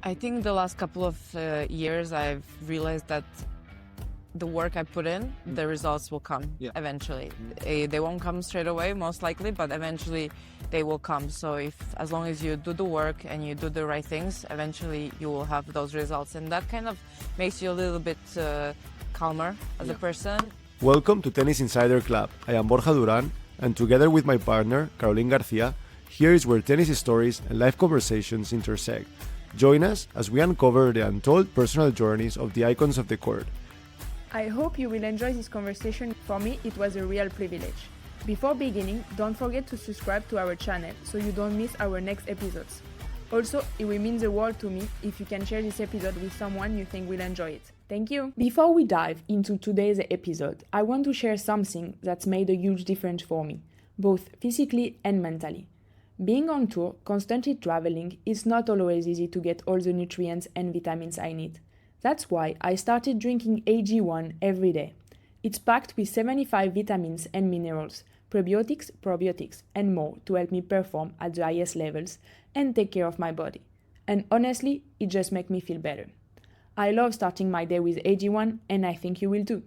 I think the last couple of years I've realized that the work I put in, the results will come eventually. They won't come straight away, most likely, but eventually they will come. So as long as you do the work and you do the right things, eventually you will have those results. And that kind of makes you a little bit calmer as a person. Welcome to Tennis Insider Club. I am Borja Duran, and together with my partner, Caroline Garcia, here is where tennis stories and life conversations intersect. Join us as we uncover the untold personal journeys of the icons of the court. I hope you will enjoy this conversation. For me, it was a real privilege. Before beginning, don't forget to subscribe to our channel so you don't miss our next episodes. Also, it will mean the world to me if you can share this episode with someone you think will enjoy it. Thank you! Before we dive into today's episode, I want to share something that's made a huge difference for me, both physically and mentally. Being on tour, constantly traveling, it's not always easy to get all the nutrients and vitamins I need. That's why I started drinking AG1 every day. It's packed with 75 vitamins and minerals, prebiotics, probiotics, and more to help me perform at the highest levels and take care of my body. And honestly, it just makes me feel better. I love starting my day with AG1, and I think you will too.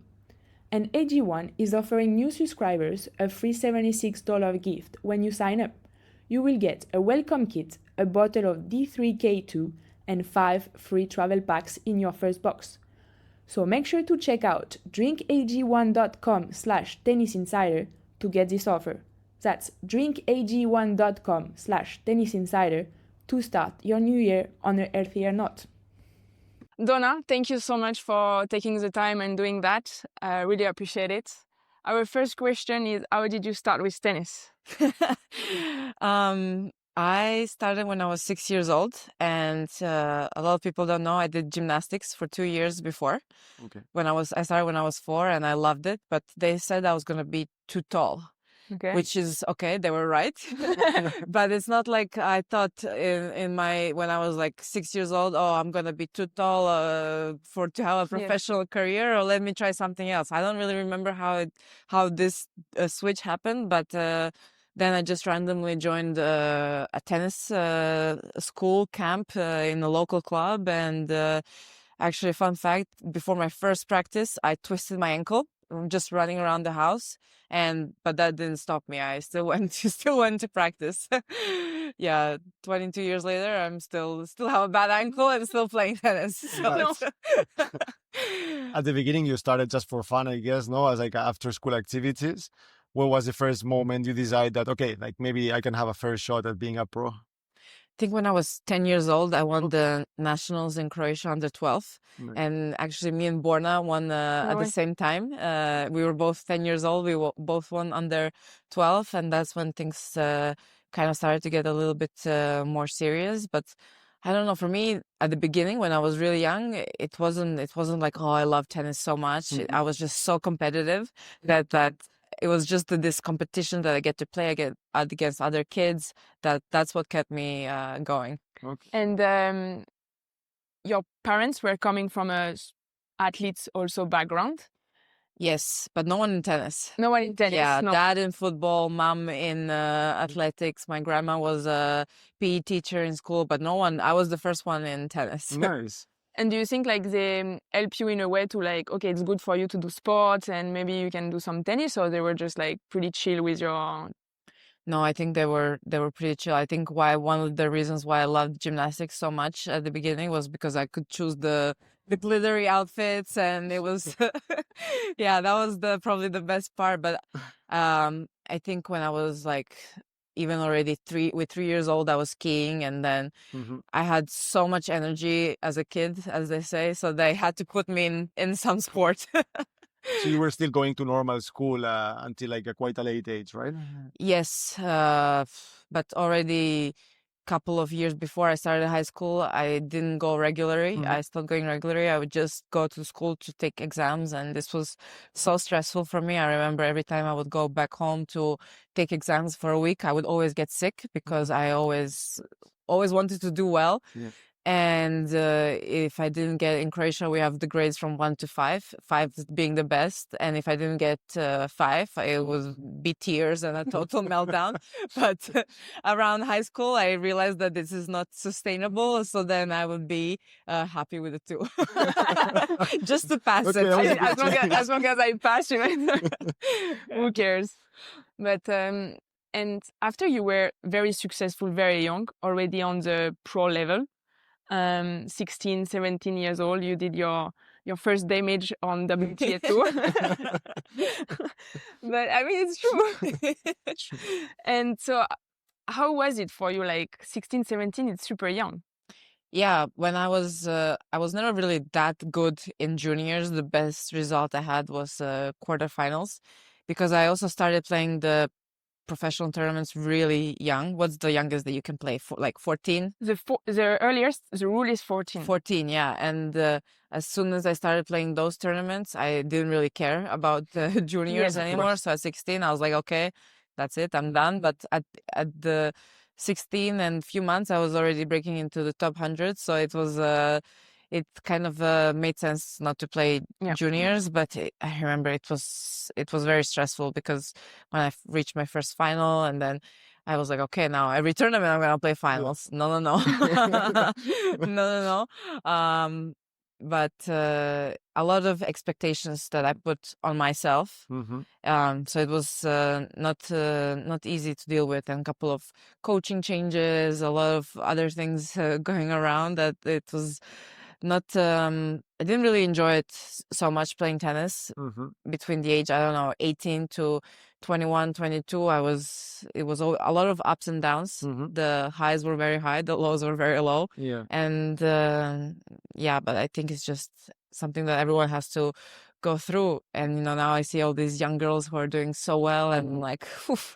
And AG1 is offering new subscribers a free $76 gift when you sign up. You will get a welcome kit, a bottle of D3K2, and 5 free travel packs in your first box. So make sure to check out drinkag1.com/tennisinsider to get this offer. That's drinkag1.com/tennisinsider to start your new year on a healthier note. Donna, thank you so much for taking the time and doing that. I really appreciate it. Our first question is, how did you start with tennis? I started when I was 6 years old, and a lot of people don't know I did gymnastics for 2 years before. Okay. I started when I was 4, and I loved it, but they said I was going to be too tall. Okay. Which is okay, they were right. But it's not like I thought when I was like 6 years old, oh, I'm gonna be too tall to have a professional career, or let me try something else. I don't really remember how this switch happened, but then I just randomly joined a tennis school camp in a local club, and actually, fun fact, before my first practice, I twisted my ankle just running around the house, but that didn't stop me. I still went to practice. Yeah, 22 years later, I'm still have a bad ankle and still playing tennis. So. At the beginning, you started just for fun, I guess, no? As like after school activities. What was the first moment you decided that, okay, like maybe I can have a first shot at being a pro? I think when I was 10 years old, I won the nationals in Croatia under 12. Nice. And actually me and Borna won at the same time. We were both 10 years old. We both won under 12. And that's when things kind of started to get a little bit more serious. But I don't know, for me, at the beginning, when I was really young, it wasn't like, oh, I love tennis so much. Mm-hmm. I was just so competitive that it was just this competition that I get to play against other kids. That's what kept me going. Okay. And your parents were coming from a athletes also background? Yes, but no one in tennis. No one in tennis. Yeah, no. Dad in football, mom in athletics. My grandma was a PE teacher in school, but no one. I was the first one in tennis. Nice. And do you think like they help you in a way to like, okay, it's good for you to do sports and maybe you can do some tennis, or they were just like pretty chill with your? No, I think they were pretty chill. I think one of the reasons why I loved gymnastics so much at the beginning was because I could choose the glittery outfits, and it was yeah, that was probably the best part. But I think when I was like even already 3 years old, I was skiing, and then I had so much energy as a kid, as they say, so they had to put me in some sport. So you were still going to normal school until like quite a late age, right? Yes, but already couple of years before I started high school, I didn't go regularly. I stopped going regularly. I would just go to school to take exams, and this was so stressful for me. I remember every time I would go back home to take exams for a week, I would always get sick because I always wanted to do well. Yeah. And if I didn't get in Croatia, we have the grades from 1 to 5, 5 being the best. And if I didn't get 5, it would be tears and a total meltdown. But around high school, I realized that this is not sustainable. So then I would be happy with the 2. Just to pass Okay, it. that was a good As long as I pass, who cares? But and after you were very successful, very young, already on the pro level, 16, 17 years old, you did your first damage on WTA tour. But I mean, it's true. And so how was it for you? Like 16, 17, it's super young. Yeah, when I was never really that good in juniors. The best result I had was quarterfinals, because I also started playing the professional tournaments really young. What's the youngest that you can play? For like 14? The earliest, the rule is 14. 14, yeah. And as soon as I started playing those tournaments, I didn't really care about the juniors Yes, of anymore. course. So at 16, I was like, okay, that's it, I'm done. But at the 16 and few months, I was already breaking into the top 100. So it was it kind of made sense not to play Yeah. juniors. But I remember it was very stressful, because when I reached my first final, and then I was like, okay, now every tournament I'm gonna play finals. No, no, no. No, no, no. But a lot of expectations that I put on myself. So it was not easy to deal with, and a couple of coaching changes, a lot of other things going around, that it was not. I didn't really enjoy it so much playing tennis between the age, I don't know, 18 to 21, 22. It was a lot of ups and downs. The highs were very high, the lows were very low. Yeah. And yeah, but I think it's just something that everyone has to go through. And now I see all these young girls who are doing so well, and I'm like, oof,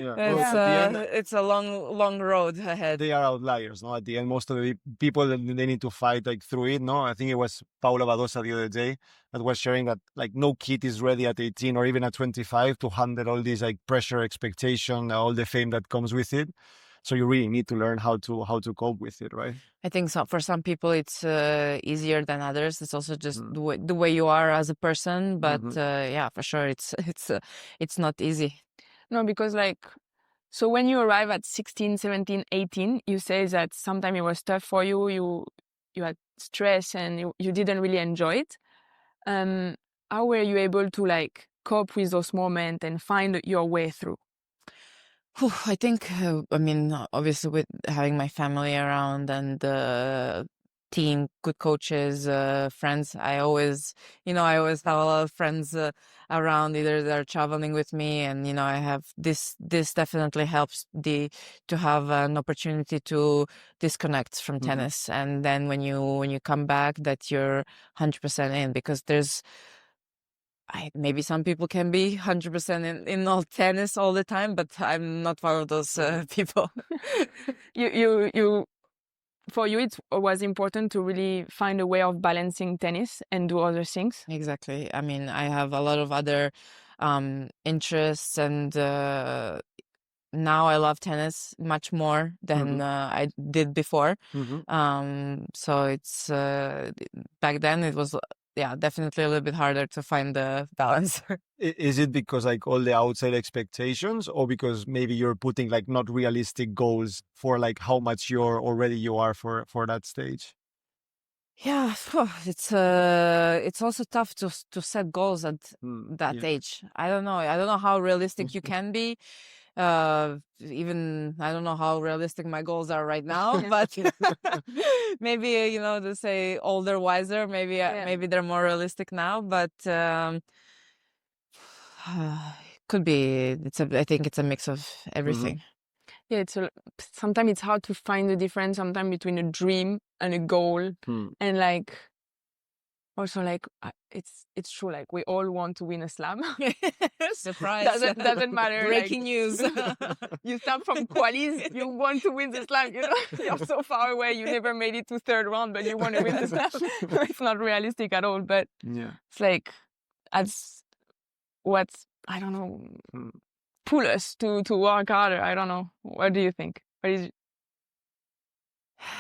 Yeah. Well, at the end, it's a long road ahead. they are outliers, no? At the end, most of the people, they need to fight like through it, no? I think it was Paula Badosa the other day that was sharing that like no kid is ready at 18 or even at 25 to handle all these like pressure, expectation, all the fame that comes with it. So you really need to learn how to cope with it, right? I think so. For some people, it's easier than others. It's also just the way you are as a person. But yeah, for sure, it's not easy. No, because so when you arrive at 16, 17, 18, you say that sometimes it was tough for you. You had stress and you didn't really enjoy it. How were you able to cope with those moments and find your way through? I think, I mean, obviously with having my family around and the team, good coaches, friends, I always have a lot of friends around, either they're traveling with me, and, I have this definitely helps to have an opportunity to disconnect from tennis. And then when you come back, that you're 100% in, because maybe some people can be 100% in all tennis all the time, but I'm not one of those people. For you, it was important to really find a way of balancing tennis and do other things. Exactly. I mean, I have a lot of other interests, and now I love tennis much more than I did before. So it's back then it was. Yeah, definitely a little bit harder to find the balance. Is it because like all the outside expectations, or because maybe you're putting like not realistic goals for like how much you are for that stage? Yeah, it's also tough to set goals at that age. I don't know how realistic you can be. Even I don't know how realistic my goals are right now, but maybe to say older, wiser, maybe they're more realistic now, but could be. I think it's a mix of everything. Yeah, sometimes it's hard to find the difference sometimes between a dream and a goal, and also it's true, we all want to win a slam. Surprise. doesn't matter. Breaking news. You start from qualis, you want to win the slam, you're so far away, you never made it to third round, but you want to win the slam. It's not realistic at all, but it's that's what's, I don't know, pull us to work harder. I don't know. What do you think?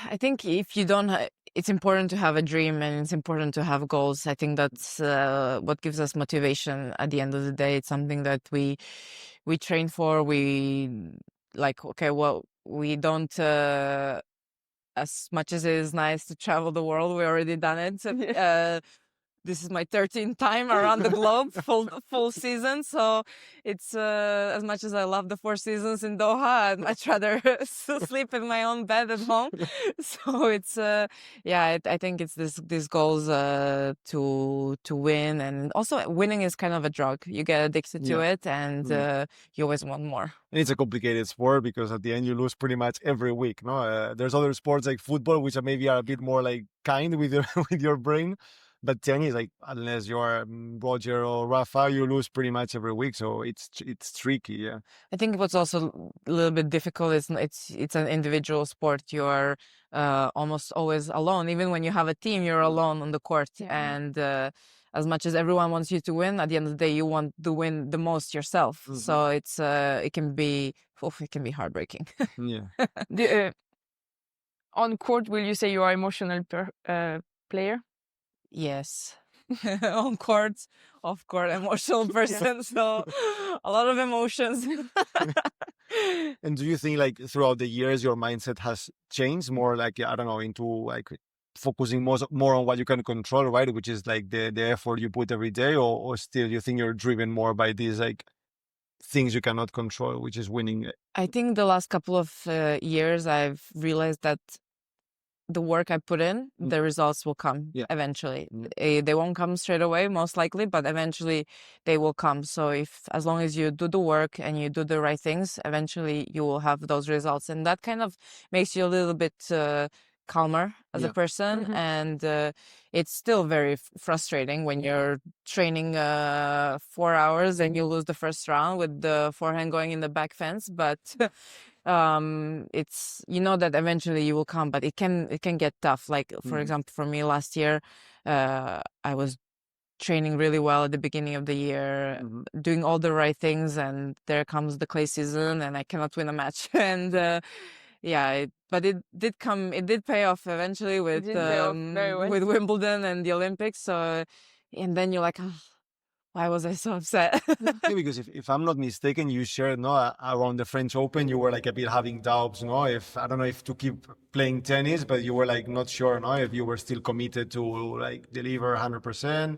I think if you don't, it's important to have a dream and it's important to have goals. I think that's what gives us motivation at the end of the day. It's something that we train for. We like, okay, well, we don't, as much as it is nice to travel the world, we already done it. This is my 13th time around the globe, full season. So it's as much as I love the 4 seasons in Doha, I'd much rather sleep in my own bed at home. So it's yeah, I think it's these goals to win, and also winning is kind of a drug. You get addicted to it, and you always want more. And it's a complicated sport because at the end you lose pretty much every week. No, there's other sports like football which are maybe a bit more like kind with your with your brain. But tennis, like unless you're Roger or Rafa, you lose pretty much every week, so it's tricky. Yeah, I think what's also a little bit difficult is it's an individual sport. You're almost always alone. Even when you have a team, you're alone on the court. And as much as everyone wants you to win, at the end of the day, you want to win the most yourself. So it's it can be heartbreaking. Yeah. On court, will you say you are emotional player? Yes. On court, off court, emotional person. So a lot of emotions. And do you think like throughout the years your mindset has changed more, like, I don't know, into like focusing more on what you can control, right? Which is like the effort you put every day, or still you think you're driven more by these like things you cannot control, which is winning? I think the last couple of years I've realized that the work I put in, the results will come eventually. They won't come straight away, most likely, but eventually they will come. So as long as you do the work and you do the right things, eventually you will have those results. And that kind of makes you a little bit calmer as a person. And it's still very frustrating when you're training 4 hours and you lose the first round with the forehand going in the back fence. But it's, you know, that eventually you will come, but it can get tough. Like, for example, for me last year, I was training really well at the beginning of the year, doing all the right things, and there comes the clay season and I cannot win a match. And but it did pay off eventually with with Wimbledon and the Olympics. So, and then you're like, oh, why was I so upset? Because if I'm not mistaken, you shared, no, around the French Open, you were like a bit having doubts, no, if, I don't know if to keep playing tennis, but you were like not sure, no, if you were still committed to like deliver 100%.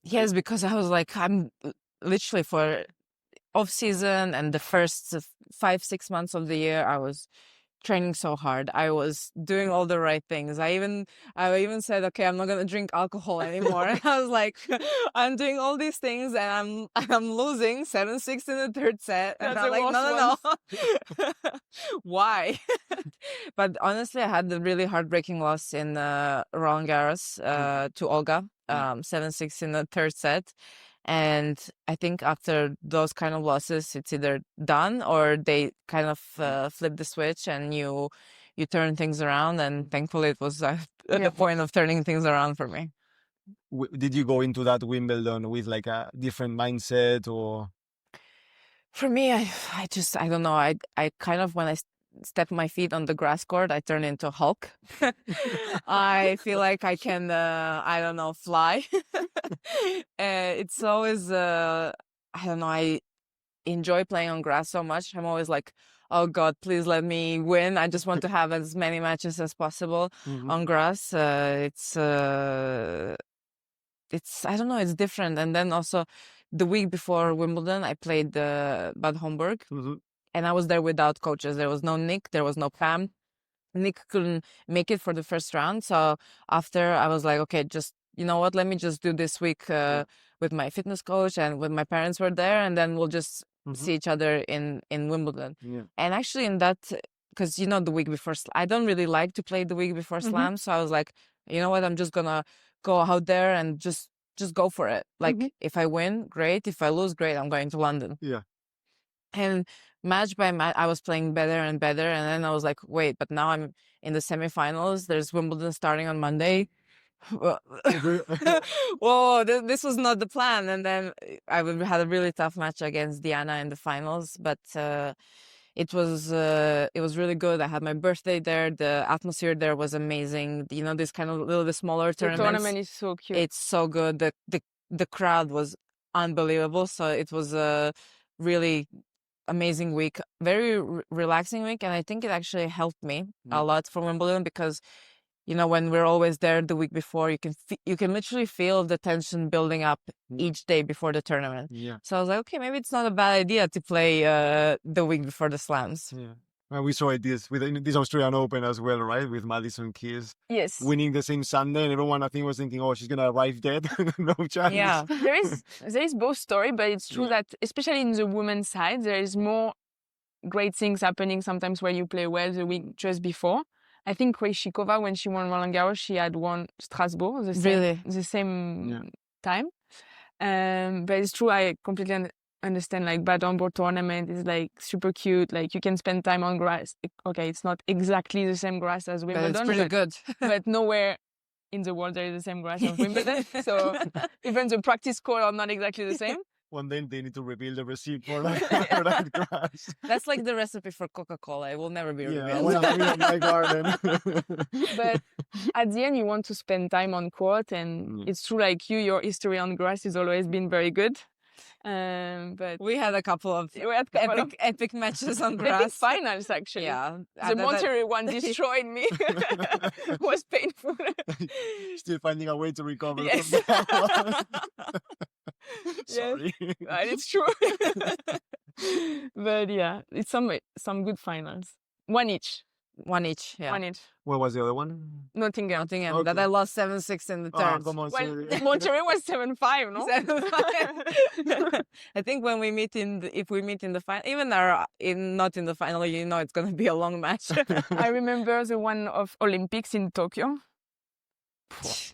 Yes, because I was like, I'm literally for off season and the first 5-6 months of the year, I was training so hard. I was doing all the right things. I even said, okay, I'm not gonna drink alcohol anymore. I was like, I'm doing all these things and I'm losing 7-6 in the third set. And I'm like, no. Why? But honestly, I had the really heartbreaking loss in Roland Garros to Olga, 7-6 in the third set. And I think after those kind of losses, it's either done or they kind of flip the switch and you turn things around. And thankfully, it was at the point of turning things around for me. Did you go into that Wimbledon with like a different mindset, or? For me, I don't know. I kind of, when I step my feet on the grass court, I turn into Hulk. I feel like I can, I don't know, fly. It's always, I don't know, I enjoy playing on grass so much. I'm always like, oh God, please let me win. I just want to have as many matches as possible on grass. It's, I don't know, it's different. And then also the week before Wimbledon, I played Bad Homburg. And I was there without coaches. There was no Nick, there was no Pam. Nick couldn't make it for the first round. So after, I was like, okay, just, you know what, let me just do this week with my fitness coach, and when my parents were there, and then we'll just see each other in Wimbledon. And actually in that, because, you know, the week before, I don't really like to play the week before Slam. So I was like, you know what, I'm just going to go out there and just go for it. Like, if I win, great. If I lose, great. I'm going to London. And match by match, I was playing better and better. And then I was like, wait, but now I'm in the semifinals. There's Wimbledon starting on Monday. Whoa, this was not the plan. And then I had a really tough match against Diana in the finals. But it was really good. I had my birthday there. The atmosphere there was amazing. You know, this kind of little bit smaller The tournaments. tournament is so cute. It's so good. The crowd was unbelievable. So it was a really amazing week, very relaxing week, and I think it actually helped me a lot for Wimbledon because, you know, when we're always there the week before, you can literally feel the tension building up each day before the tournament. Yeah. So I was like, okay, maybe it's not a bad idea to play the week before the slams. Yeah. Well, we saw it with this Australian Open as well, right? With Madison Keys Yes. winning the same Sunday, and everyone I think was thinking, "Oh, she's gonna arrive dead, no chance." Yeah. There is both story, but it's true that especially in the women's side, there is more great things happening sometimes where you play well the week just before. I think Krejcikova, when she won Roland Garros, she had won Strasbourg the same time. But it's true, I completely understand, like Baden-Württemberg tournament is like super cute. Like you can spend time on grass. Okay, it's not exactly the same grass as Wimbledon. But it's pretty good. But nowhere in the world there is the same grass as Wimbledon. So even the practice court are not exactly the same. One day they need to reveal the receipt for that grass. That's like the recipe for Coca-Cola. It will never be revealed. I want to be in my garden. But at the end, you want to spend time on court, and it's true. Like your history on grass has always been very good. But we had a couple of epic matches on grass. Epic finals, actually. Yeah. The Monterrey one destroyed me. It was painful. Still finding a way to recover yes. from that one. Sorry. Yes. It's true. But yeah, it's some good finals. One each. Yeah. One each. What was the other one? Nottingham. Okay. That I lost 7-6 in the third. Come on, well, Monterrey was 7-5, no? 7-5. I think when if we meet in the final, even not in the final, you know it's going to be a long match. I remember the one of Olympics in Tokyo.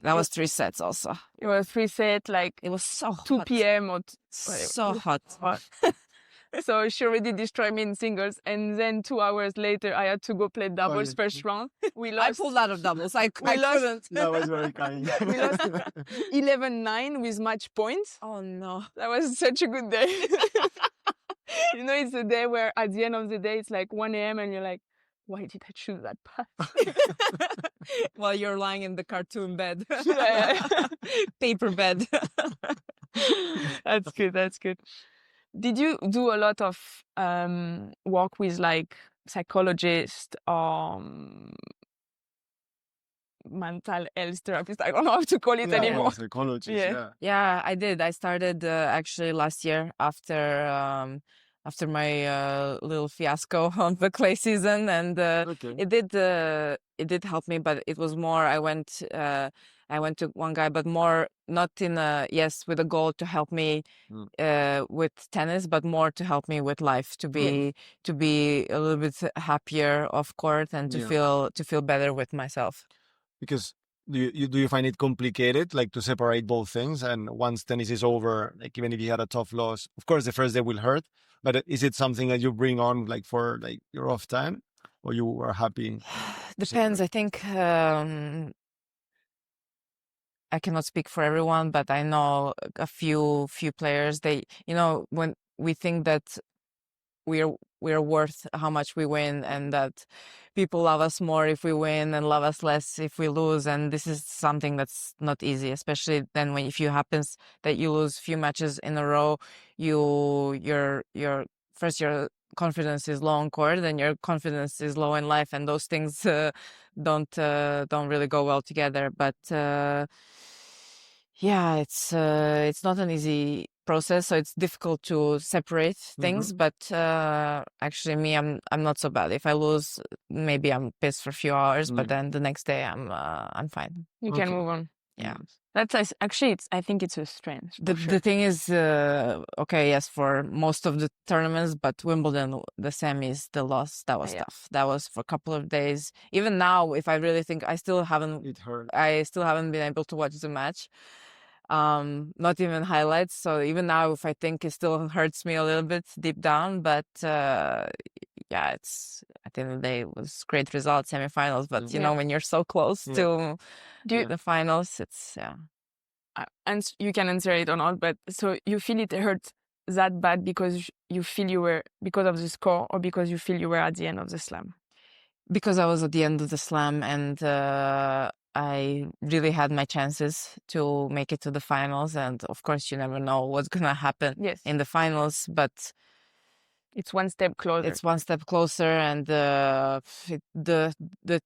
That was 3 sets also. It was 3 sets, like it was so 2 hot. p.m. or so hot. So she already destroyed me in singles, and then 2 hours later I had to go play doubles first round. We lost. I pulled out of doubles. I couldn't. That was very kind. We lost 11-9 with match points. Oh no, that was such a good day. You know, it's a day where at the end of the day it's like 1 a.m. and you're like, why did I choose that path? While you're lying in the cartoon bed. Paper bed. That's good. That's good. Did you do a lot of work with like psychologists or mental health therapist? I don't know how to call it anymore. Psychologist, yeah, I did. I started actually last year after my little fiasco on the clay season, and it did help me, but it was more I went to one guy, but more not with a goal to help me with tennis, but more to help me with life, to be a little bit happier off court and to feel better with myself. Because do you find it complicated, like to separate both things? And once tennis is over, like even if you had a tough loss, of course the first day will hurt, but is it something that you bring on like for like your off time, or you are happy? Depends. I think I cannot speak for everyone, but I know a few players. They, you know, when we think that we're worth how much we win, and that people love us more if we win and love us less if we lose, and this is something that's not easy, especially then if you happens that you lose a few matches in a row, your confidence is low on court and your confidence is low in life, and those things don't really go well together. But it's not an easy process, so it's difficult to separate things. But actually, me, I'm not so bad. If I lose, maybe I'm pissed for a few hours, but then the next day I'm fine. You can move on. Yeah. That's actually, I think it's a strength. The thing is, for most of the tournaments, but Wimbledon, the semis, the loss, that was tough. That was for a couple of days. Even now, if I really think, I still haven't been able to watch the match. Not even highlights. So even now, if I think, it still hurts me a little bit deep down. But it's at the end of the day, it was great results, semifinals. But you know, when you're so close to the finals, it's And you can answer it or not. But so you feel it hurt that bad because you feel you were, because of the score, or because you feel you were at the end of the slam? Because I was at the end of the slam, and I really had my chances to make it to the finals. And of course, you never know what's gonna happen in the finals, but it's one step closer. It's one step closer, and the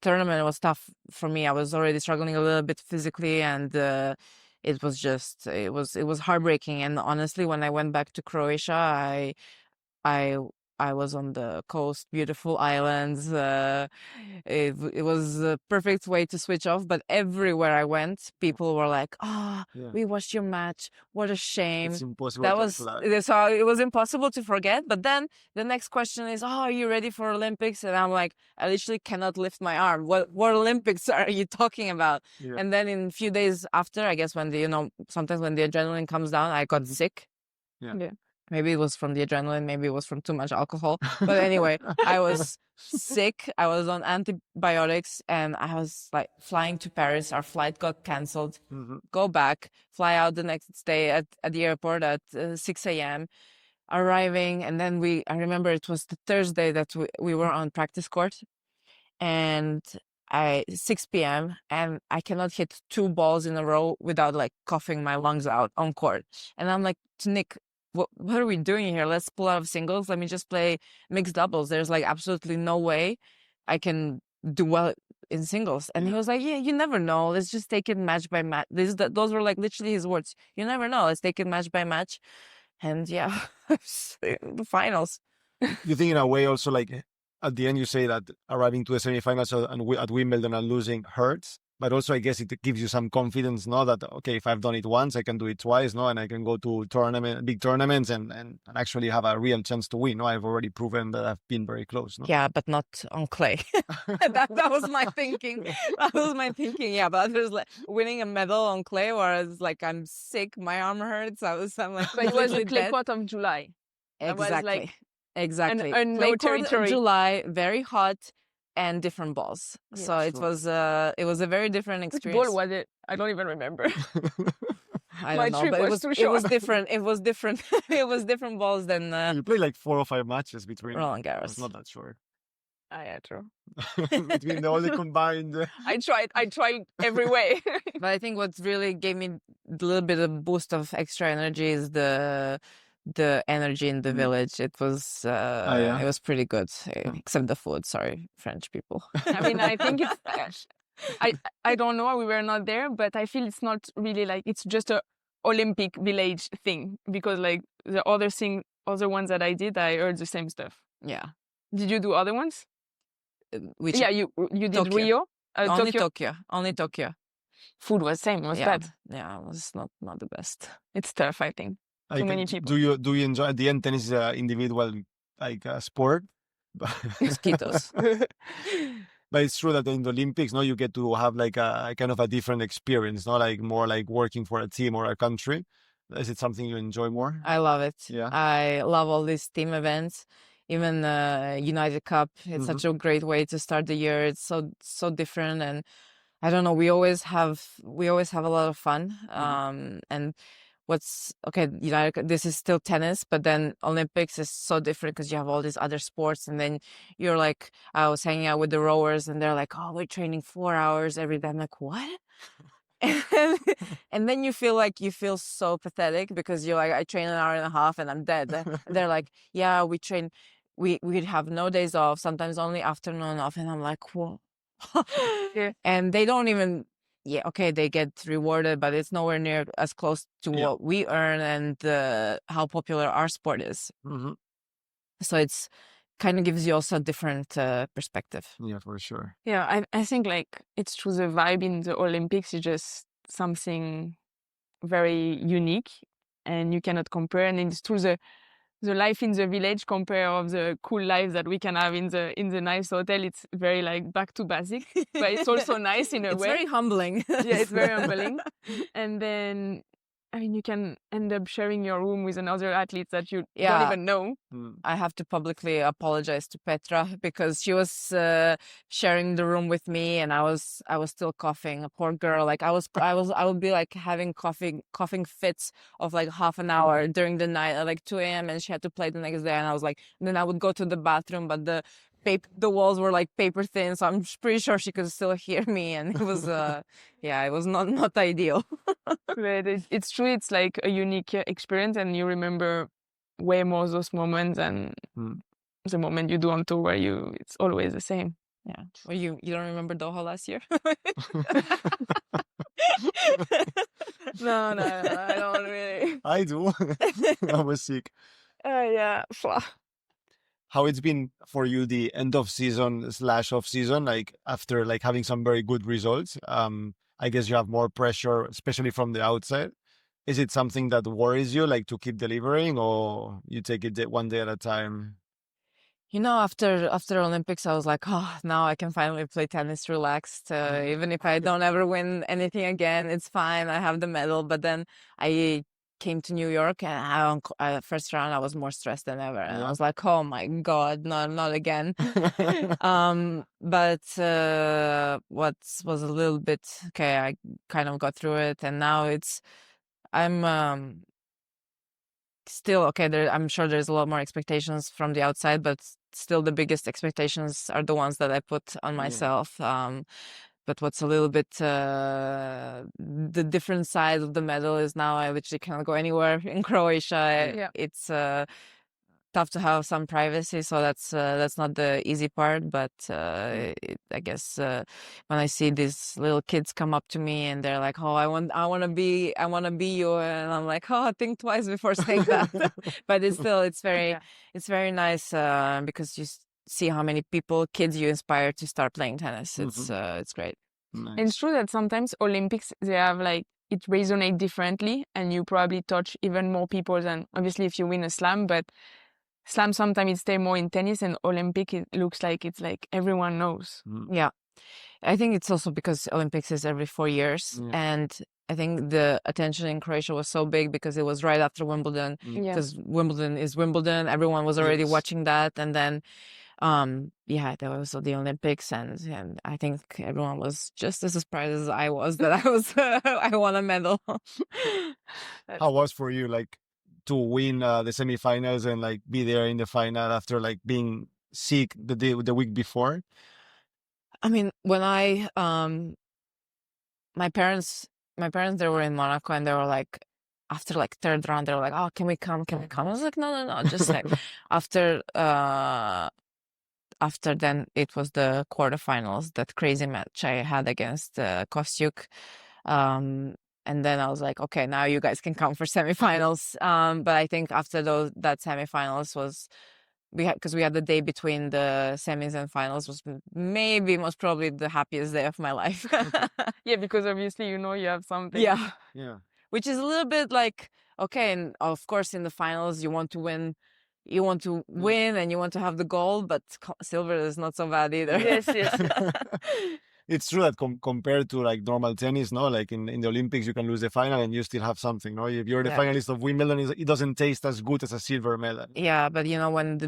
tournament was tough for me. I was already struggling a little bit physically, and it was heartbreaking. And honestly, when I went back to Croatia, I was on the coast, beautiful islands. It was a perfect way to switch off. But everywhere I went, people were like, we watched your match. What a shame. It's impossible That to was fly. so it was impossible to forget. But then the next question is, are you ready for Olympics? And I'm like, I literally cannot lift my arm. What Olympics are you talking about? Yeah. And then in a few days after, I guess when sometimes when the adrenaline comes down, I got sick. Yeah. Maybe it was from the adrenaline, maybe it was from too much alcohol. But anyway, I was sick. I was on antibiotics, and I was like flying to Paris. Our flight got canceled. Go back, fly out the next day at the airport at 6 a.m. Arriving, and then I remember it was the Thursday that we were on practice court, and 6 p.m. and I cannot hit 2 balls in a row without like coughing my lungs out on court. And I'm like, to Nick, what are we doing here? Let's pull out of singles. Let me just play mixed doubles. There's like absolutely no way I can do well in singles. And he was like, yeah, you never know. Let's just take it match by match. Those were like literally his words. You never know. Let's take it match by match. And yeah, the finals. You think in a way also like at the end you say that arriving to the semifinals and at Wimbledon and losing hurts, but also I guess it gives you some confidence, no? That okay, if I've done it once, I can do it twice, no? And I can go to big tournaments and actually have a real chance to win. No, I've already proven that I've been very close. No? Yeah, but not on clay. that was my thinking. That was my thinking. Yeah, but there's like winning a medal on clay, whereas like I'm sick, my arm hurts. I'm like, but it was the clay court of July. Exactly. Exactly. And no territory. July, very hot, and different balls. Yes, so it was a very different experience. Which ball was it? I don't even remember. I don't know, but it was different. It was different. It was different balls than. You played like 4 or 5 matches between Roland Garros. I'm not that sure. Yeah, true. Between all the combined. I tried every way. But I think what really gave me a little bit of boost of extra energy is the energy in the village. It was it was pretty good, except the food. Sorry, French people. I mean, I think it's I don't know, we were not there, but I feel it's not really like it's just a Olympic village thing, because like the other ones that I did, I heard the same stuff. Yeah. Did you do other ones? Which you did Tokyo. Rio? Only Tokyo. Food was same. Was bad. Yeah, it was not the best. It's tough, I think. Too many people. Do you enjoy at the end? Tennis is an individual sport. Mosquitoes. But it's true that in the Olympics, no, you get to have like a kind of a different experience, not like more like working for a team or a country. Is it something you enjoy more? I love it. Yeah, I love all these team events. Even United Cup. It's such a great way to start the year. It's so different, and I don't know. We always have a lot of fun. And United, this is still tennis, but then Olympics is so different because you have all these other sports, and then you're like, I was hanging out with the rowers, and they're like, oh, we're training 4 hours every day. I'm like, what? And then you feel so pathetic because you're like, I train an hour and a half and I'm dead. They're like, yeah, we train, we'd have no days off, sometimes only afternoon off, and I'm like, whoa. And they don't even. Yeah, okay, they get rewarded, but it's nowhere near as close to what we earn and how popular our sport is. So it's kind of gives you also a different perspective. Yeah, for sure. Yeah, I think like it's true, the vibe in the Olympics is just something very unique and you cannot compare. And it's true, the life in the village compare of the cool life that we can have in the nice hotel. It's very like back to basic, but it's also nice in a way. It's very humbling. Yeah, it's very humbling. And then I mean, you can end up sharing your room with another athlete that you don't Yeah. even know. I have to publicly apologize to Petra because she was sharing the room with me, and I was still coughing. A poor girl. Like I would be like having coughing fits of like half an hour during the night at like 2 a.m. and she had to play the next day, and I was like, and then I would go to the bathroom, but the walls were like paper thin, so I'm pretty sure she could still hear me, and it was yeah, it was not ideal. But it's true. It's like a unique experience, and you remember way more those moments than the moment you do on tour where it's always the same. Yeah. Well, you don't remember Doha last year? No, I don't really. I do. I was sick. Yeah. How it's been for you, the end of season / off season, like after like having some very good results. I guess you have more pressure, especially from the outside. Is it something that worries you, like to keep delivering, or you take it one day at a time? You know, after Olympics, I was like, oh, now I can finally play tennis relaxed. Even if I don't ever win anything again, it's fine. I have the medal. But then I came to New York, and first round I was more stressed than ever, and I was like, oh my God, not again. But what was a little bit okay, I kind of got through it, and now I'm still okay. I'm sure there's a lot more expectations from the outside, but still the biggest expectations are the ones that I put on myself. But what's a little bit the different side of the medal is now I literally cannot go anywhere in Croatia. It's tough to have some privacy, so that's not the easy part. But I guess when I see these little kids come up to me and they're like, "Oh, I want to be you," and I'm like, "Oh, think twice before saying that." But it's very nice because you see how many kids you inspire to start playing tennis. It's great. Nice. And it's true that sometimes Olympics, they have like, it resonates differently and you probably touch even more people than obviously if you win a slam, but slam sometimes it stays more in tennis, and Olympic it looks like it's like everyone knows. Yeah. I think it's also because Olympics is every 4 years, and I think the attention in Croatia was so big because it was right after Wimbledon, because Wimbledon is Wimbledon. Everyone was already watching that, and then there was the Olympics, and I think everyone was just as surprised as I was that I won a medal. How was for you, like, to win the semifinals and like be there in the final after like being sick the week before? I mean, when my parents they were in Monaco, and they were like, after like third round, they were like, "Oh, can we come? I was like, no, just like after then it was the quarterfinals, that crazy match I had against Kostyuk. And then I was like, okay, now you guys can come for semifinals. But I think after that semifinals was, because we had the day between the semis and finals, was most probably the happiest day of my life. Yeah, because obviously you have something. Yeah. Which is a little bit like, okay, and of course in the finals you want to win. You want to win and you want to have the gold, but silver is not so bad either. Yes. It's true that compared to like normal tennis, no, like in the Olympics, you can lose the final and you still have something, no? If you're the finalist of Wimbledon, it doesn't taste as good as a silver medal. Yeah, but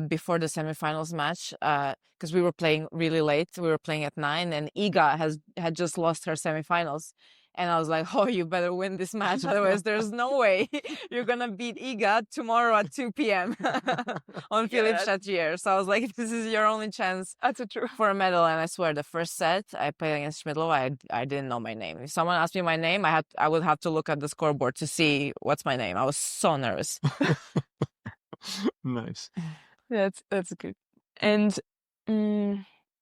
before the semifinals match, because we were playing really late, we were playing at 9, and Iga had just lost her semifinals. And I was like, oh, you better win this match. Otherwise, there's no way you're going to beat Iga tomorrow at 2 p.m. on Philippe Chatrier. So I was like, this is your only chance for a medal. And I swear, the first set I played against Schmidlova, I didn't know my name. If someone asked me my name, I would have to look at the scoreboard to see what's my name. I was so nervous. Nice. That's good. And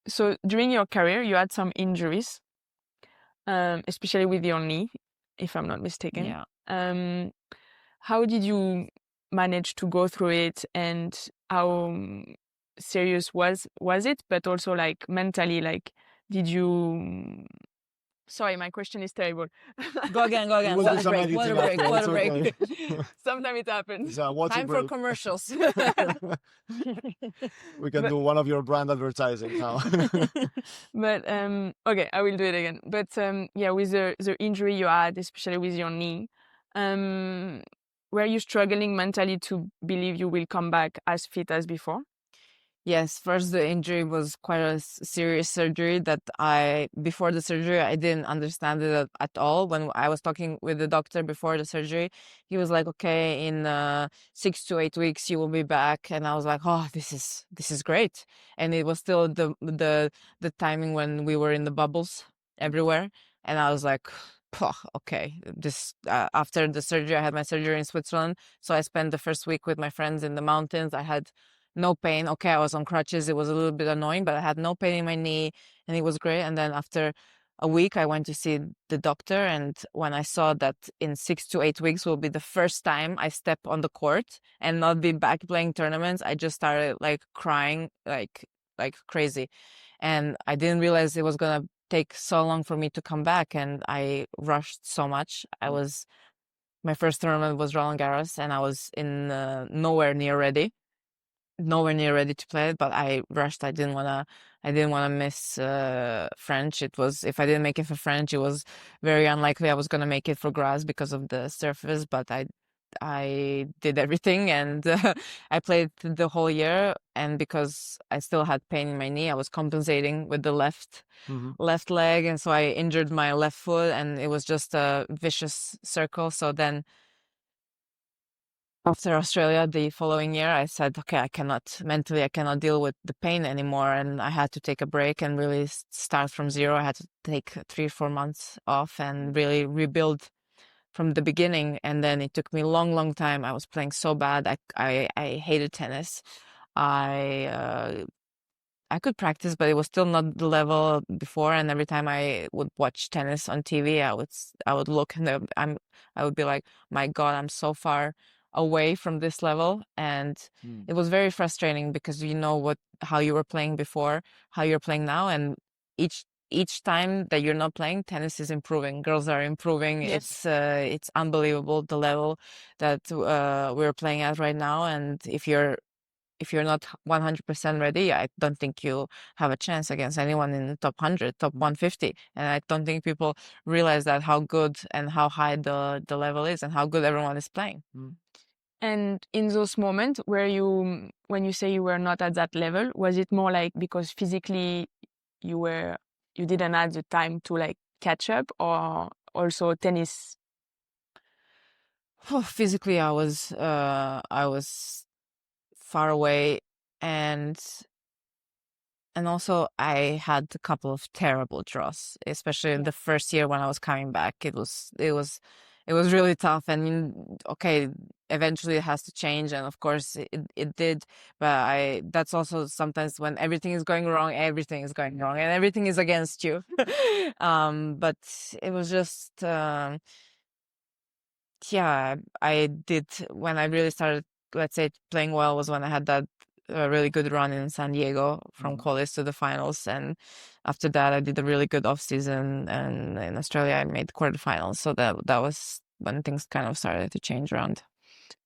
so during your career, you had some injuries. Especially with your knee, if I'm not mistaken. Yeah. How did you manage to go through it, and how serious was it? But also, like, mentally, like, did you... Sorry, my question is terrible. Go again. Water break. Sometimes it happens. Time for commercials. We can do one of your brand advertising now. But okay, I will do it again. But with the injury you had, especially with your knee, Were you struggling mentally to believe you will come back as fit as before? Yes, first the injury was quite a serious surgery that before the surgery, I didn't understand it at all. When I was talking with the doctor before the surgery, he was like, okay, in 6 to 8 weeks, you will be back. And I was like, oh, this is great. And it was still the timing when we were in the bubbles everywhere. And I was like, "Phew, okay, after the surgery, I had my surgery in Switzerland. So I spent the first week with my friends in the mountains. I had no pain. Okay, I was on crutches. It was a little bit annoying, but I had no pain in my knee and it was great. And then after a week, I went to see the doctor. And when I saw that in 6 to 8 weeks will be the first time I step on the court and not be back playing tournaments, I just started like crying like crazy. And I didn't realize it was going to take so long for me to come back. And I rushed so much. My first tournament was Roland Garros and I was in nowhere near ready to play it, but I rushed. I didn't wanna miss French. It was, if I didn't make it for French, it was very unlikely I was gonna make it for grass because of the surface. But I did everything and I played the whole year. And because I still had pain in my knee, I was compensating with the left leg, and so I injured my left foot, and it was just a vicious circle. So then after Australia the following year, I said, okay, I cannot deal with the pain anymore. And I had to take a break and really start from zero. I had to take 3 or 4 months off and really rebuild from the beginning. And then it took me a long, long time. I was playing so bad. I hated tennis. I could practice, but it was still not the level before. And every time I would watch tennis on TV, I would look and I would be like, my God, I'm so far away from this level. And it was very frustrating because you know how you were playing before, how you're playing now, and each time that you're not playing, tennis is improving. Girls are improving. Yes. It's unbelievable the level that we're playing at right now. And if you're not 100% ready, I don't think you have a chance against anyone in the top 100, top 150. And I don't think people realize that how good and how high the level is and how good everyone is playing. And in those moments when you say you were not at that level, was it more like because physically you didn't have the time to like catch up, or also tennis? Physically, I was far away, and also I had a couple of terrible draws, especially in the first year when I was coming back. It was really tough. And okay, eventually it has to change, and of course it did. But that's also sometimes when everything is going wrong, everything is going wrong, and everything is against you. But it was just yeah, I did, when I really started, let's say, playing well was when I had that really good run in San Diego from qualis to the finals. And after that, I did a really good off season. And in Australia, I made quarterfinals. So that was when things kind of started to change around.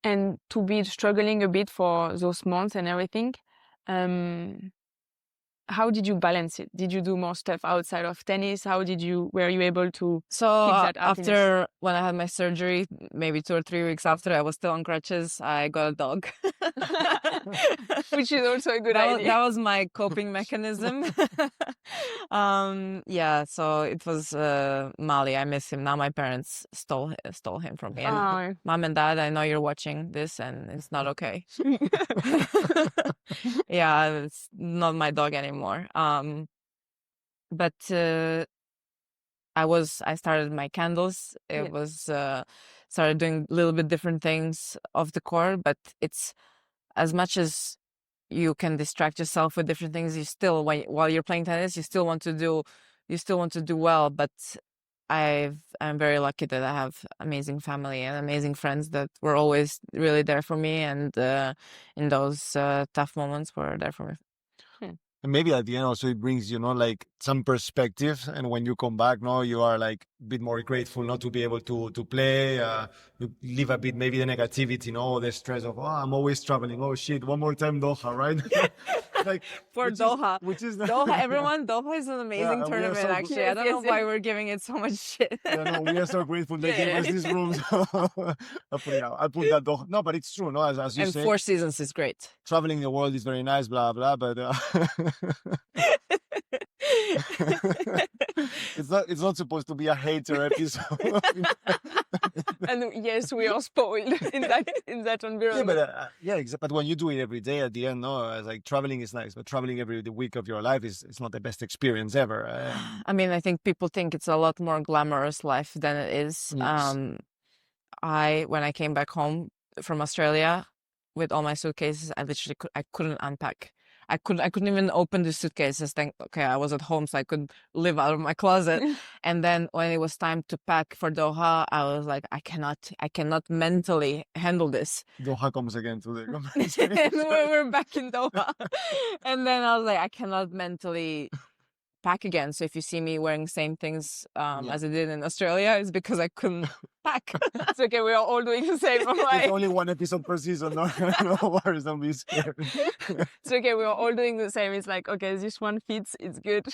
And to be struggling a bit for those months and everything, how did you balance it? Did you do more stuff outside of tennis? Were you able to So keep that happiness? after, when I had my surgery, maybe 2 or 3 weeks after, I was still on crutches. I got a dog. Which is also a good idea. That was my coping mechanism. Yeah, so it was Mali. I miss him. Now my parents stole him from me. And Mom and Dad, I know you're watching this and it's not okay. Yeah, it's not my dog anymore. But I started my candles. It was started doing a little bit different things off the court, but it's, as much as you can distract yourself with different things, you still, while you're playing tennis, you still want to do well. But I'm very lucky that I have amazing family and amazing friends that were always really there for me, and in those tough moments were there for me. And maybe at the end also it brings, like some perspective. And when you come back, you are like a bit more grateful not to be able to play. You leave a bit maybe the negativity, the stress of, I'm always traveling. Oh shit, one more time Doha, right? like, For which Doha. which is Doha, everyone, Doha is an amazing we are tournament, so actually. Yes, I don't know yes, why yes. we're giving it so much shit. Yeah, no, we are so grateful they gave Yeah. us this room. So I'll put it out. I'll put that Doha. No, but it's true. No, as you And say, Four Seasons is great. traveling the world is very nice, blah blah. But it's not supposed to be a hater episode. And yes, we are spoiled in that Yeah, environment. but but when you do it every day, at the end, no, it's like traveling is nice, but traveling every week of your life is it's not the best experience ever. I mean, I think people think it's a lot more glamorous life than it is. Yes. When I came back home from Australia with all my suitcases, I literally I couldn't unpack. I couldn't even open the suitcases. Think, okay, I was at home, so I could live out of my closet. And then when it was time to pack for Doha, I was like, I cannot mentally handle this. Doha comes again to the And conversation. we're back in Doha. And then I was like, I cannot mentally pack again. So if you see me wearing same things as I did in Australia, it's because I couldn't pack. It's okay, we are all doing the same. It's only one episode per season. No, no worries, don't be scared. It's okay, we are all doing the same. It's like, okay, this one fits, it's good.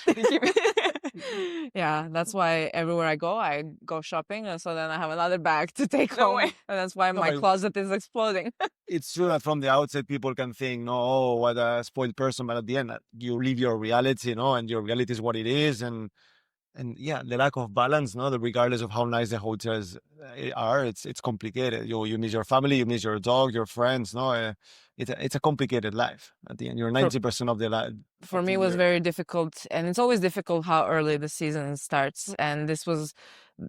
Yeah, that's why everywhere I go shopping, and so then I have another bag to take No home, way. and that's why No, my but- closet is exploding. It's true that from the outset people can think, no, oh, what a spoiled person, but at the end you live your reality, and your reality is what it is, and yeah, the lack of balance, regardless of how nice the hotels are, it's complicated. You miss your family, you miss your dog, your friends, it's a complicated life. At the end, you're 90% of the life. For me, it was very difficult, and it's always difficult how early the season starts. And this was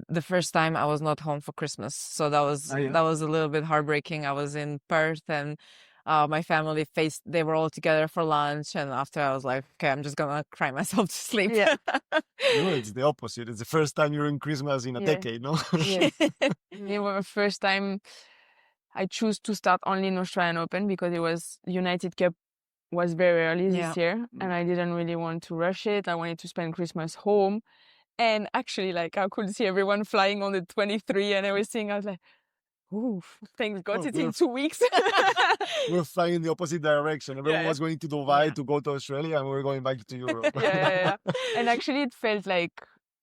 the first time I was not home for Christmas, so that was that was a little bit heartbreaking. I was in Perth, and my family they were all together for lunch, and after I was like, okay, I'm just gonna cry myself to sleep. Yeah. It's the opposite. It's the first time you're in Christmas in a decade, no? Yes. It was the first time I chose to start only in Australian Open because it was United Cup was very early this year, and I didn't really want to rush it. I wanted to spend Christmas home, and actually, like, I could see everyone flying on the 23 and everything. I was like, ooh, thank God it's in 2 weeks. We're flying in the opposite direction. Everyone Yeah. was going to Dubai to go to Australia, and we're going back to Europe. Yeah. And actually, it felt like,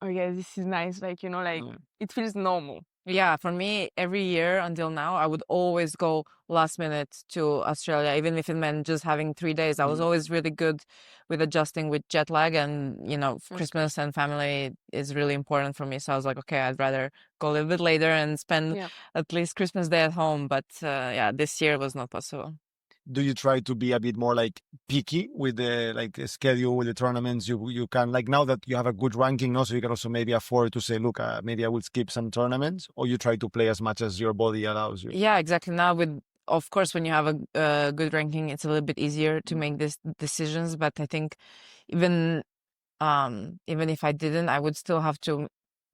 oh yeah, this is nice. Like, it feels normal. Yeah, for me, every year until now, I would always go last minute to Australia, even if it meant just having 3 days. I was always really good with adjusting with jet lag, and Christmas and family is really important for me. So I was like, okay, I'd rather go a little bit later and spend at least Christmas Day at home. But this year was not possible. Do you try to be a bit more like picky with the schedule, with the tournaments? You can, like, now that you have a good ranking now, so you can also maybe afford to say, look, maybe I will skip some tournaments, or you try to play as much as your body allows you? Yeah, exactly. Now of course, when you have a good ranking, it's a little bit easier to make these decisions. But I think even if I didn't, I would still have to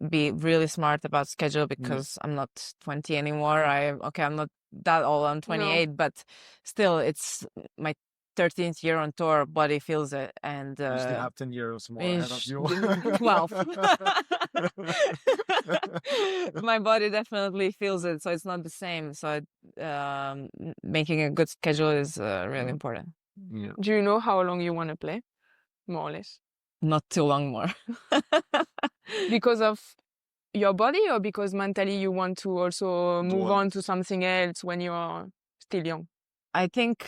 be really smart about schedule because I'm not 20 anymore. I'm not that old. I'm 28, but still, it's my 13th year on tour. Body feels it, and You still have 10 years more ahead of you. 12. My body definitely feels it, so it's not the same. So making a good schedule is really important. Yeah. Do you know how long you want to play? More or less. Not too long more. Because of your body, or because mentally you want to also move on to something else when you are still young? I think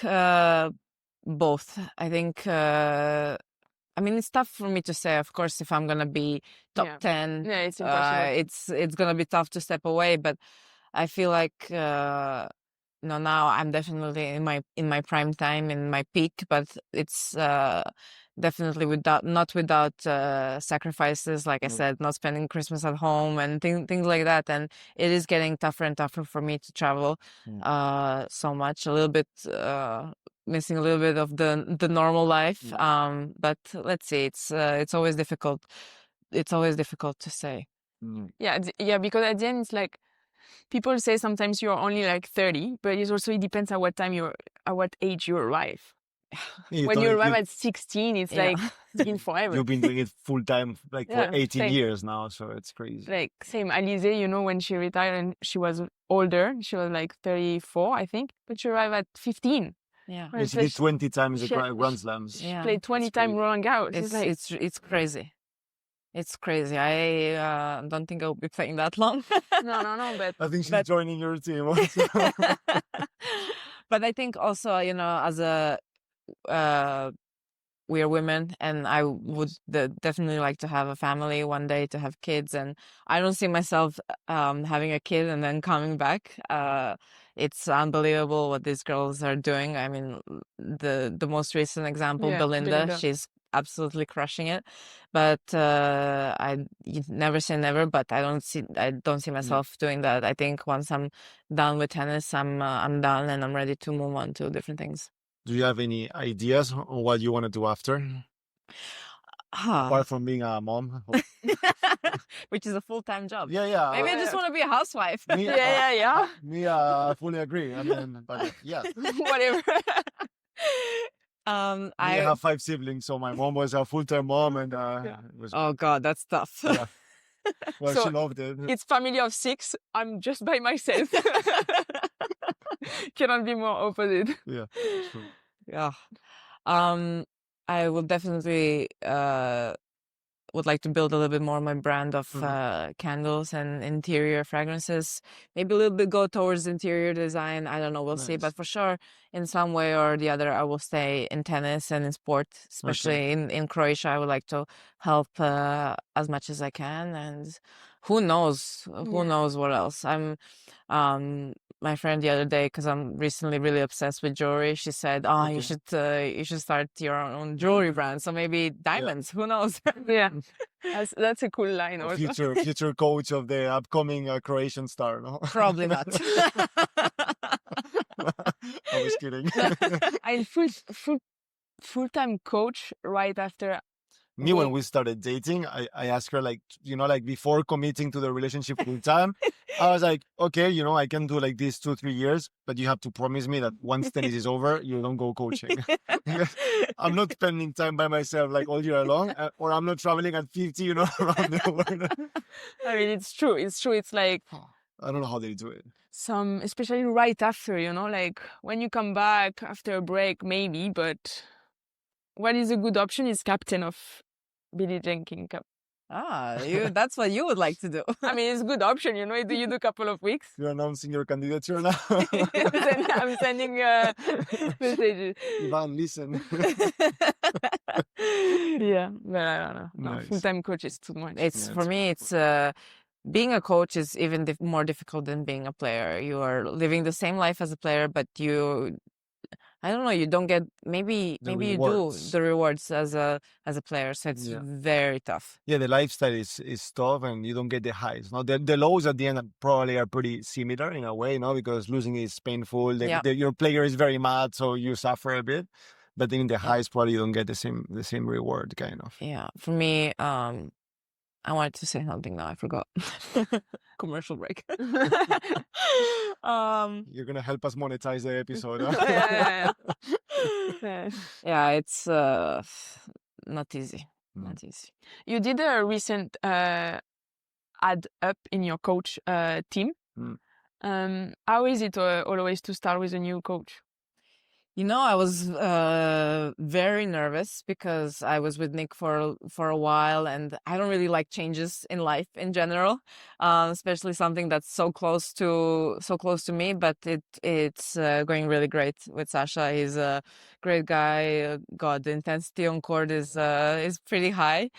both. I think it's tough for me to say. Of course, if I'm gonna be top 10, it's impossible. It's gonna be tough to step away. But I feel like now I'm definitely in my prime time, in my peak. But it's definitely not without sacrifices. Like I said, not spending Christmas at home and things like that. And it is getting tougher and tougher for me to travel so much. A little bit missing a little bit of the normal life. But let's see. It's always difficult. It's always difficult to say. Yeah, because at the end it's like people say sometimes you're only like 30, but it depends at what age you arrive. When you arrive at 16, it's like it's been forever. You've been doing it full time, like for 18 years now, so it's crazy. Like same, Alizé, when she retired and she was older, she was like 34, I think, but she arrived at 15. Yeah. Well, She did 20 times the she- Grand Slams. Yeah. Played 20 times Roland Garros. It's crazy. It's crazy. I don't think I'll be playing that long. no, but I think she's But- joining your team also. But I think also, as a we are women, and I would definitely like to have a family one day, to have kids, and I don't see myself having a kid and then coming back. It's unbelievable what these girls are doing. I mean, the most recent example, Yeah, Belinda, Belinda. she's absolutely crushing it. But you never say never. But I don't see myself doing that. I think once I'm done with tennis, I'm done, and I'm ready to move on to different things. Do you have any ideas on what you want to do after? Apart from being a mom? Which is a full-time job. Yeah. Maybe I just want to be a housewife. Me, yeah. I fully agree. I mean, but yeah. Whatever. I have 5 siblings, so my mom was a full-time mom, and it was, Oh God, that's tough. yeah. Well, So she loved it. It's family of 6. I'm just by myself. Cannot be more opposite. Yeah, true. Yeah. I will definitely would like to build a little bit more my brand of candles and interior fragrances. Maybe a little bit go towards interior design. I don't know. We'll see. Nice. But for sure, in some way or the other, I will stay in tennis and in sport, especially in Croatia. I would like to help as much as I can. And who knows? Who knows what else? My friend the other day, because I'm recently really obsessed with jewelry, she said, "Oh, you should start your own jewelry brand. So maybe diamonds. Who knows?" Yeah. That's a cool line A also. future coach of the upcoming Croatian star, no? Probably not. I was kidding. I'm full-time coach right after. Me, when we started dating, I asked her, like, before committing to the relationship full time, I was like, okay, I can do like this 2-3 years, but you have to promise me that once tennis is over, you don't go coaching. I'm not spending time by myself like all year long, or I'm not traveling at 50, around the world. I mean, it's true. It's like I don't know how they do it. especially right after, like when you come back after a break, maybe, but what is a good option is captain of Billie Jean King Cup. That's what you would like to do. I mean, it's a good option, you do a couple of weeks. You're announcing your candidature now. I'm sending messages. Ivan, listen. Yeah, but I don't know. No, Nice. full-time coach is too much. For me, it's being a coach is even more difficult than being a player. You are living the same life as a player, but I don't know, you don't get maybe you do the rewards as a player, so it's very tough. Yeah, the lifestyle is tough, and you don't get the highs. Now the lows at the end probably are pretty similar in a way, because losing is painful. Your player is very mad, so you suffer a bit. But in the highs, probably you don't get the same reward, kind of. Yeah, for me, I wanted to say something now. I forgot. Commercial break. You're gonna help us monetize the episode. Huh? Yeah. It's not easy. Not easy. You did a recent add up in your coach team. How is it always to start with a new coach? I was very nervous because I was with Nick for a while, and I don't really like changes in life in general, especially something that's so close to me. But it's going really great with Sasha. He's a great guy. God, the intensity on court is pretty high,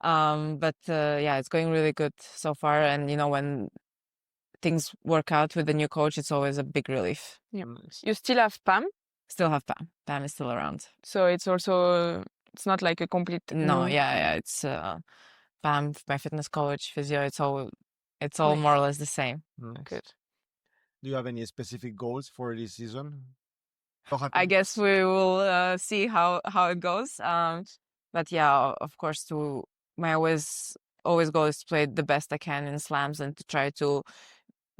but it's going really good so far. And when things work out with the new coach, it's always a big relief. Yeah. You still have Pam? Still have Pam. Pam is still around. So it's also, it's not like a complete... No, it's Pam, my fitness coach, physio, it's all Nice. more or less the same. Nice. Good. Do you have any specific goals for this season? I guess we will see how it goes. But yeah, of course, my always goal is to play the best I can in slams and to try to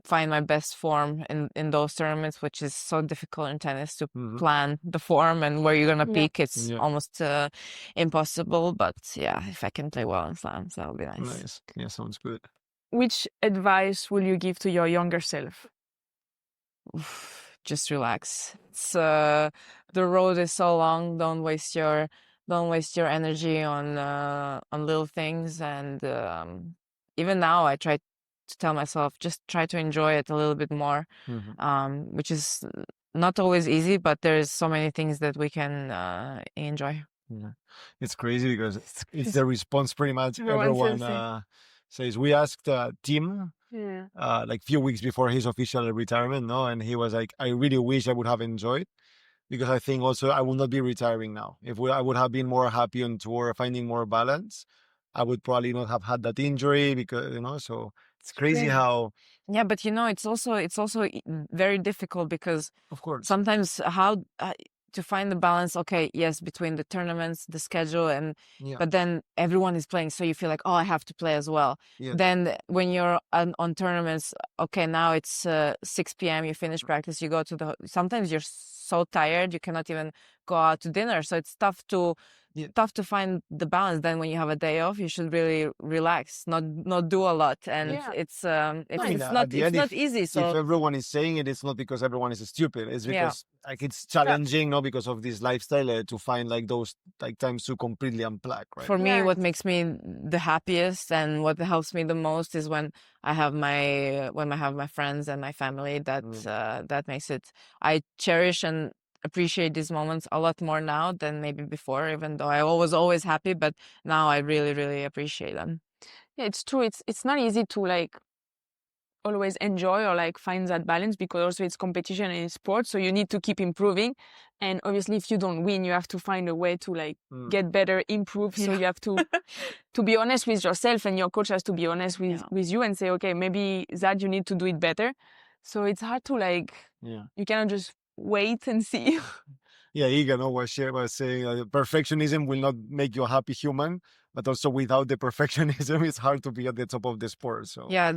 find my best form in those tournaments, which is so difficult in tennis to plan the form and where you're gonna peak. It's almost impossible. But yeah, if I can play well in slams, that would be nice. Nice. Yeah, sounds good. Which advice will you give to your younger self? just relax. It's the road is so long. Don't waste your energy on little things. And even now, I try to tell myself just try to enjoy it a little bit more, which is not always easy, but there's so many things that we can enjoy. Yeah. It's crazy because it's the response pretty much Everyone everyone says. We asked Tim like few weeks before his official retirement, no, and he was like, I really wish I would have enjoyed, because I think also I would not be retiring now. I would have been more happy on tour, finding more balance, I would probably not have had that injury, because so it's crazy how. Yeah, but it's also very difficult, because Of course. sometimes how to find the balance. Okay, yes, between the tournaments, the schedule, and but then everyone is playing, so you feel like, oh, I have to play as well. Then when you're on tournaments, okay, now it's 6 p.m. you finish practice, you go to sometimes you're so tired you cannot even go out to dinner, so it's tough to find the balance. Then when you have a day off, you should really relax, not do a lot, and it's not easy. So if everyone is saying it, it's not because everyone is stupid. It's because like it's challenging, no, because of this lifestyle to find like those like times to completely unplug. Right. For me, what makes me the happiest and what helps me the most is when I have my friends and my family. That makes it. I cherish and appreciate these moments a lot more now than maybe before, even though I was always happy, but now I really, really appreciate them. Yeah, it's true. It's not easy to like always enjoy or like find that balance, because also it's competition and it's sport, so you need to keep improving. And obviously if you don't win, you have to find a way to like get better, improve. So you have to be honest with yourself, and your coach has to be honest with you and say, okay, maybe that you need to do it better. So it's hard to like, you cannot just wait and see. Yeah, Iga was saying perfectionism will not make you a happy human, but also without the perfectionism, it's hard to be at the top of the sport. So yeah,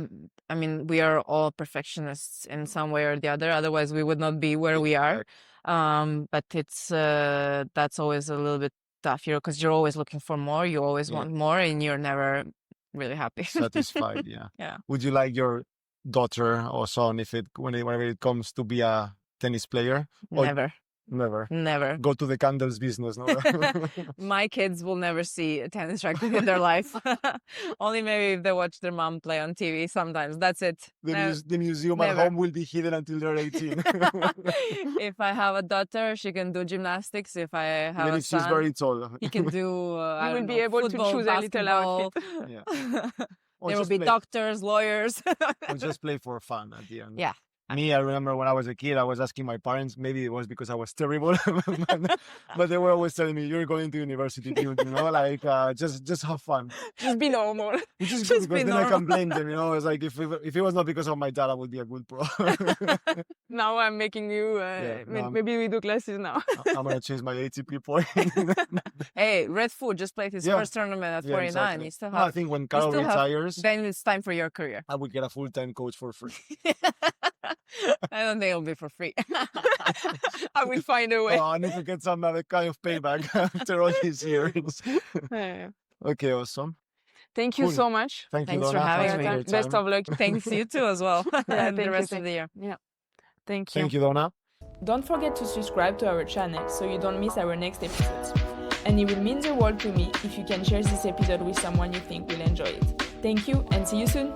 I mean, we are all perfectionists in some way or the other. Otherwise, we would not be where we are. But it's that's always a little bit tough, because you're always looking for more. You always want more, and you're never really happy. Satisfied. Yeah. Would you like your daughter or son, whenever it comes to be a tennis player? Never go to the candles business, no? My kids will never see a tennis racket in their life. Only maybe if they watch their mom play on TV sometimes. That's it. The museum at home will be hidden until they're 18. If I have a daughter, she can do gymnastics. If I have a son, she's very tall, he can do you will be able football, to choose a little outfit. There will be doctors, lawyers. Or just play for fun at the end. Yeah. Me, I remember when I was a kid, I was asking my parents, maybe it was because I was terrible, but they were always telling me, you're going to university, like, just have fun. Just be normal. Which is good, because then I can blame them, It's like, if it was not because of my dad, I would be a good pro. Now I'm making you, maybe we do classes now. I'm going to change my ATP point. Hey, Red Food just played his first tournament at 49. Exactly. You still I think when Carol retires, then it's time for your career. I would get a full-time coach for free. I don't think it'll be for free. I will find a way. I need to get some other kind of payback after all these years. Okay, awesome. Thank you so much. Thanks for having me. Best of luck. Thanks you too as well. And the rest of the year. Yeah. Thank you. Thank you, Donna. Don't forget to subscribe to our channel so you don't miss our next episodes. And it will mean the world to me if you can share this episode with someone you think will enjoy it. Thank you, and see you soon.